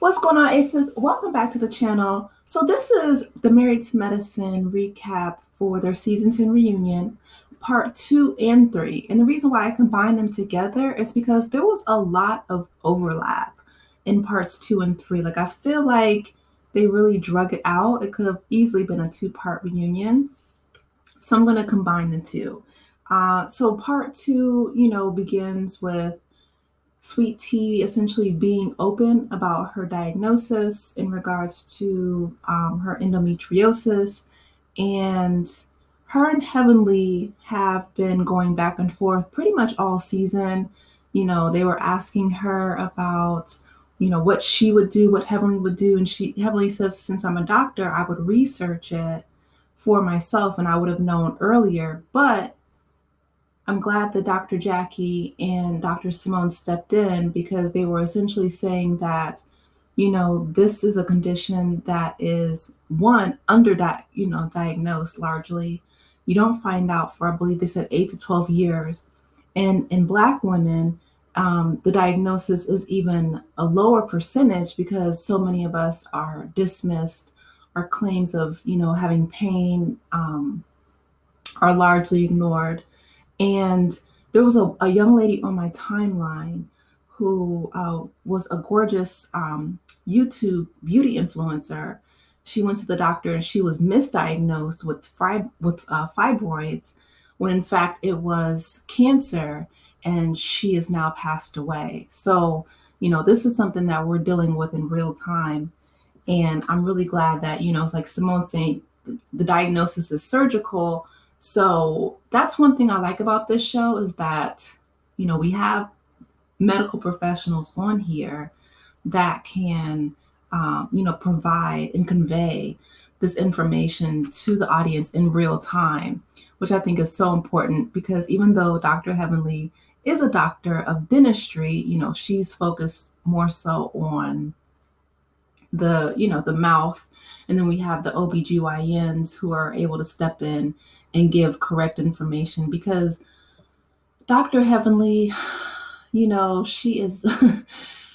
What's going on, Aces? Welcome back to the channel. So this is the Married to Medicine recap for their season 10 reunion, part 2 and 3. And the reason why I combined them together is because there was a lot of overlap in parts 2 and 3. Like I feel like they really drug it out. It could have easily been a 2-part reunion. So I'm going to combine the two. So part 2, begins with Sweet Tea essentially being open about her diagnosis in regards to her endometriosis. And her and Heavenly have been going back and forth pretty much all season. They were asking her about, what she would do, what Heavenly would do. And Heavenly says, since I'm a doctor, I would research it for myself and I would have known earlier. But I'm glad that Dr.Jackie and Dr.Simone stepped in because they were essentially saying that, this is a condition that is diagnosed largely. You don't find out for, I believe they said 8 to 12 years. And in Black women, the diagnosis is even a lower percentage because so many of us are dismissed. Our claims of, having pain are largely ignored. And there was a young lady on my timeline who was a gorgeous YouTube beauty influencer. She went to the doctor and she was misdiagnosed with fibroids when in fact it was cancer, and she is now passed away. So, this is something that we're dealing with in real time. And I'm really glad that, it's like Simone saying the diagnosis is surgical. So that's one thing I like about this show is that, we have medical professionals on here that can, provide and convey this information to the audience in real time, which I think is so important because even though Dr. Heavenly is a doctor of dentistry, she's focused more so on the mouth. And then we have the OBGYNs who are able to step in and give correct information because Dr. Heavenly, she is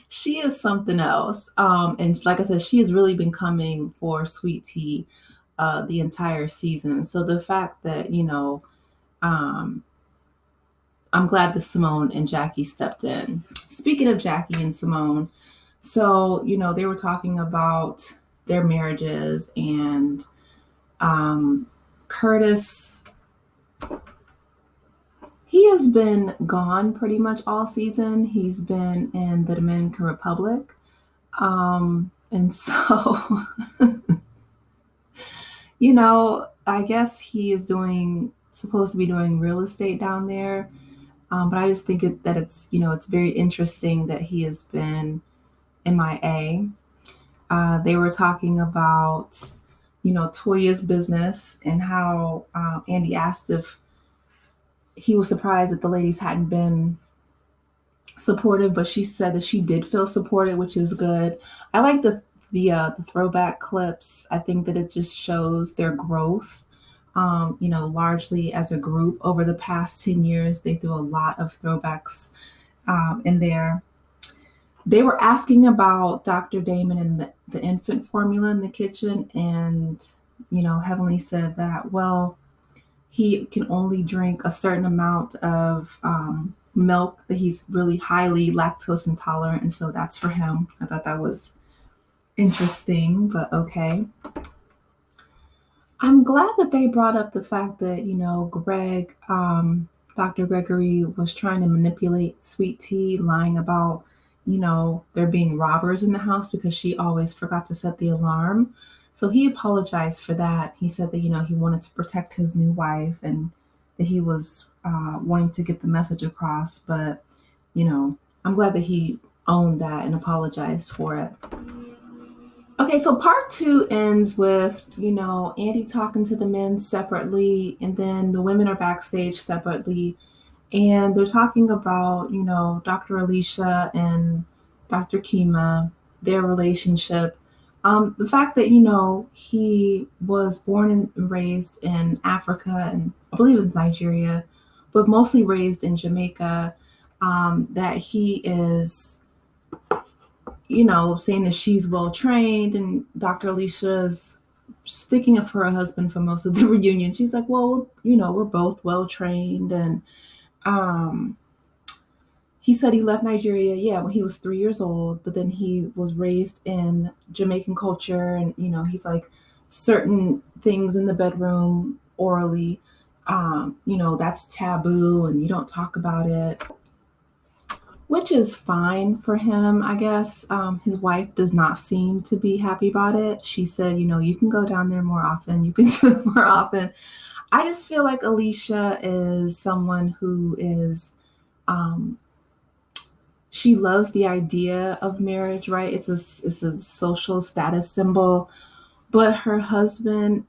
she is something else. And like I said, she has really been coming for Sweet Tea the entire season. So the fact that, um, I'm glad that Simone and Jackie stepped in. Speaking of Jackie and Simone, so, they were talking about their marriages and Curtis, he has been gone pretty much all season. He's been in the Dominican Republic. And so, I guess he is supposed to be doing real estate down there. But I just think that it's very interesting that he has been MIA. They were talking about, Toya's business and how Andy asked if he was surprised that the ladies hadn't been supportive, but she said that she did feel supported, which is good. I like the throwback clips. I think that it just shows their growth. Largely as a group over the past 10 years, they threw a lot of throwbacks in there. They were asking about Dr. Damon and the infant formula in the kitchen. And, Heavenly said that, well, he can only drink a certain amount of milk, that he's really highly lactose intolerant. And so that's for him. I thought that was interesting, but okay. I'm glad that they brought up the fact that, Dr. Gregory was trying to manipulate Sweet Tea, lying about, there being robbers in the house because she always forgot to set the alarm. So he apologized for that. He said that, he wanted to protect his new wife and that he was wanting to get the message across. But, I'm glad that he owned that and apologized for it. Okay, so part 2 ends with, Andy talking to the men separately, and then the women are backstage separately. And they're talking about, Dr. Alicia and Dr. Kima, their relationship. The fact that, he was born and raised in Africa and I believe in Nigeria, but mostly raised in Jamaica, that he is saying that she's well trained, and Dr. Alicia's sticking up for her husband for most of the reunion. She's like, well, we're both well trained. And um, he said he left Nigeria, yeah, when he was 3 years old, but then he was raised in Jamaican culture. And, he's like, certain things in the bedroom orally, that's taboo and you don't talk about it, which is fine for him, I guess. His wife does not seem to be happy about it. She said, you can go down there more often. You can do it more often. I just feel like Alicia is someone who is, um, she loves the idea of marriage, right? It's a social status symbol, but her husband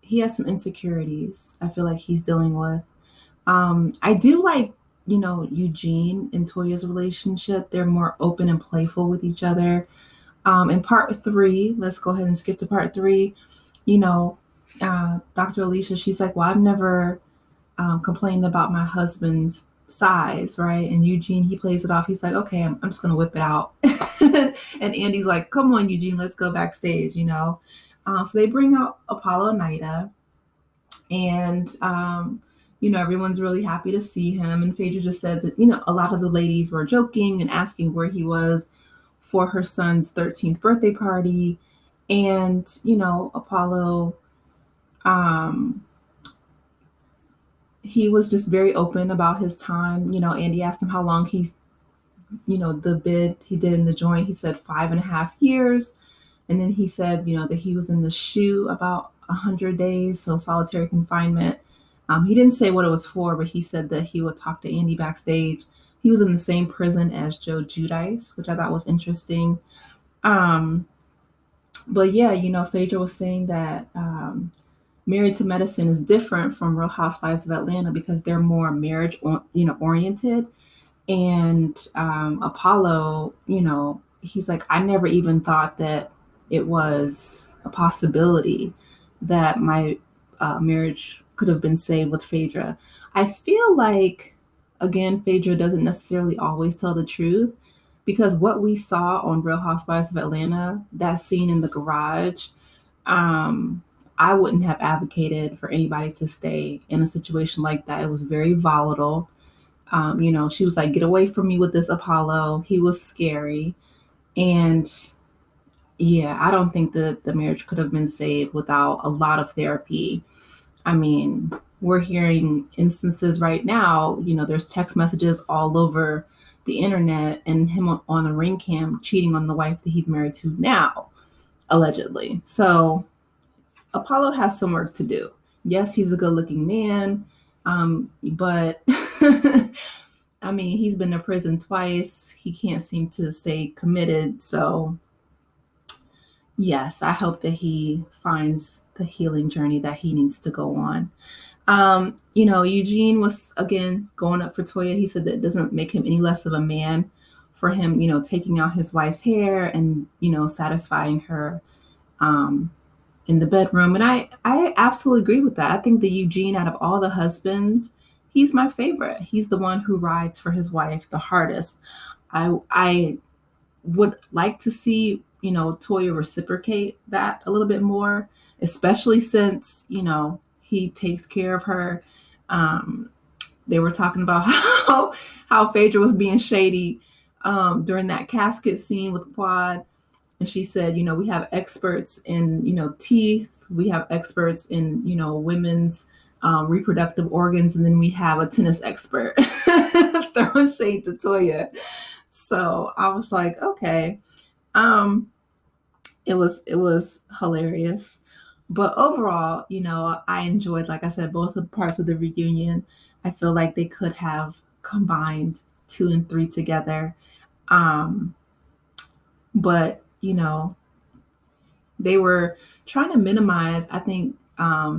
he has some insecurities I feel like he's dealing with. I do like, Eugene and Toya's relationship. They're more open and playful with each other. In part three, let's go ahead and skip to part three. You know, Dr. Alicia, she's like, well, I've never complained about my husband's size, right? And Eugene, he plays it off. He's like, okay, I'm just going to whip it out. And Andy's like, come on, Eugene, let's go backstage. So they bring out Apollo and Nida, and everyone's really happy to see him. And Phaedra just said that a lot of the ladies were joking and asking where he was for her son's 13th birthday party. And Apollo, um he was just very open about his time. Andy asked him how long the bid he did in the joint. He said 5.5 years. And then he said, that he was in the SHU about 100 days, so solitary confinement. He didn't say what it was for, but he said that he would talk to Andy backstage. He was in the same prison as Joe Giudice, which I thought was interesting. But yeah, Phaedra was saying that Married to Medicine is different from Real Housewives of Atlanta because they're more marriage, oriented. And Apollo, he's like, I never even thought that it was a possibility that my marriage could have been saved with Phaedra. I feel like, again, Phaedra doesn't necessarily always tell the truth, because what we saw on Real Housewives of Atlanta, that scene in the garage, um, I wouldn't have advocated for anybody to stay in a situation like that. It was very volatile. She was like, get away from me with this Apollo. He was scary. And yeah, I don't think that the marriage could have been saved without a lot of therapy. I mean, we're hearing instances right now, there's text messages all over the internet and him on a ring cam cheating on the wife that he's married to now, allegedly. So Apollo has some work to do. Yes, he's a good looking man, but I mean, he's been to prison twice. He can't seem to stay committed. So, yes, I hope that he finds the healing journey that he needs to go on. Eugene was, again, going up for Toya. He said that it doesn't make him any less of a man for him, taking out his wife's hair and, satisfying her in the bedroom. And I absolutely agree with that. I think that Eugene, out of all the husbands, he's my favorite. He's the one who rides for his wife the hardest. I would like to see, Toya reciprocate that a little bit more, especially since, he takes care of her. They were talking about how Phaedra was being shady during that casket scene with Quad. And she said, we have experts in, teeth. We have experts in, women's reproductive organs. And then we have a tennis expert throwing shade to Toya. So I was like, okay. It was hilarious. But overall, I enjoyed, like I said, both of the parts of the reunion. I feel like they could have combined 2 and 3 together. But, they were trying to minimize, I think,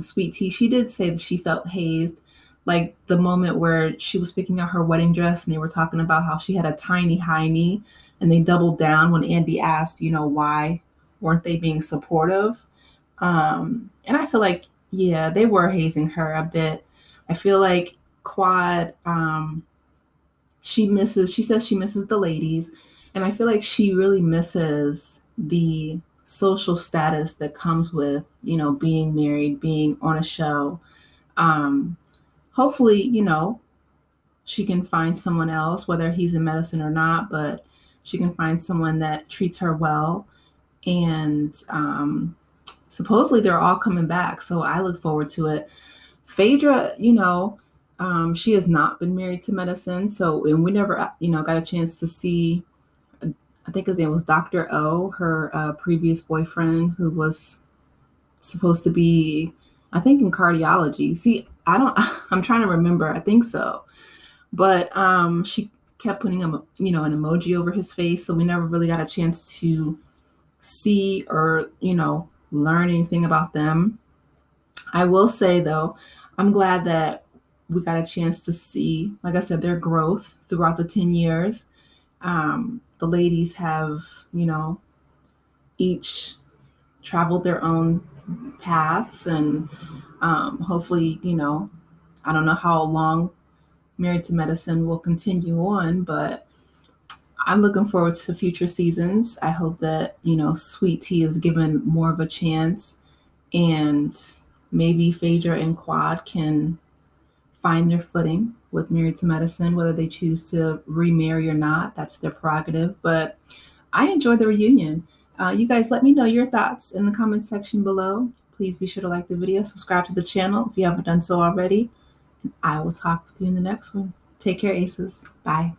Sweet Tea, she did say that she felt hazed, like the moment where she was picking out her wedding dress and they were talking about how she had a tiny high knee, and they doubled down when Andy asked, why weren't they being supportive? And I feel like, yeah, they were hazing her a bit. I feel like Quad, she says she misses the ladies. And I feel like she really misses the social status that comes with, being married, being on a show. Um, Hopefully, she can find someone else, whether he's in medicine or not, but she can find someone that treats her well. And supposedly they're all coming back. So I look forward to it. Pheadra, she has not been married to medicine. So, and we never, got a chance to see, I think his name was Dr. O, her previous boyfriend, who was supposed to be, I think, in cardiology. See, I'm trying to remember. I think so. But she kept putting him, an emoji over his face. So we never really got a chance to see or, learn anything about them. I will say, though, I'm glad that we got a chance to see, like I said, their growth throughout the 10 years. The ladies have, each traveled their own paths, and hopefully, I don't know how long Married to Medicine will continue on, but I'm looking forward to future seasons. I hope that, Sweet Tea is given more of a chance, and maybe Phaedra and Quad can find their footing with Married to Medicine, whether they choose to remarry or not. That's their prerogative. But I enjoyed the reunion. You guys let me know your thoughts in the comment section below. Please be sure to like the video, subscribe to the channel if you haven't done so already. I will talk with you in the next one. Take care, Aces. Bye.